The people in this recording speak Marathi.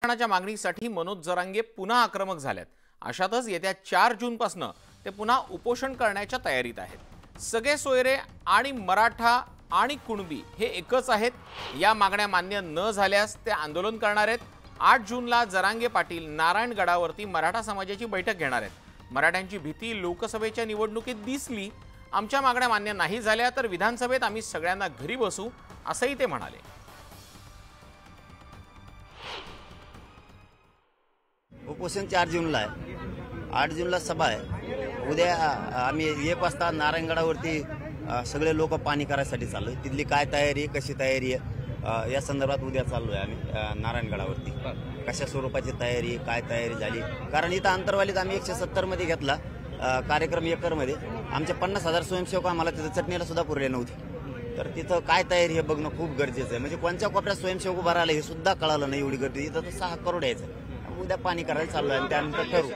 आरक्षणाच्या मागणीसाठी मनोज जरांगे पुन्हा आक्रमक झालेत। अशातच येत्या 4 जूनपासून ते पुन्हा उपोषण करण्याच्या तयारीत आहेत। सगळे सोयरे आणि मराठा आणि कुणबी हे एकच आहेत। या मागण्या मान्य न झाल्यास ते आंदोलन करणार आहेत। 8 जूनला जरांगे पाटील नारायणगडावरती मराठा समाजाची बैठक घेणार आहेत। मराठ्यांची भीती लोकसभेच्या निवडणुकीत दिसली। आमच्या मागण्या मान्य नाही झाल्या तर विधानसभेत आम्ही सगळ्यांना घरी बसू असंही ते म्हणाले। उपोषण 4 जूनला आहे, 8 जूनला सभा आहे। उद्या आम्ही 1 वाजता नारायणगडावरती सगळे लोक पाणी करायसाठी चाललोय। तिथली काय तयारी कशी तयारी आहे या संदर्भात उद्या चाललोय आम्ही नारायणगडावरती। कशा स्वरूपाची तयारी काय तयारी झाली, कारण इथं अंतरवालीत आम्ही 170 मध्ये घेतला कार्यक्रम एकरमध्ये। आमचे 50,000 स्वयंसेवक आम्हाला तिथं चटणीला सुद्धा पुरले नव्हते। तर तिथं काय तयारी हे बघणं खूप गरजेचं आहे। म्हणजे कोणत्या कोपऱ्यात स्वयंसेवक उभा राहिला हे सुद्धा कळालं नाही। एवढी गर्दी इथं तर 6 करोड यायचं। उद्या पाणी करायला चाललोय आणि त्यानंतर करू।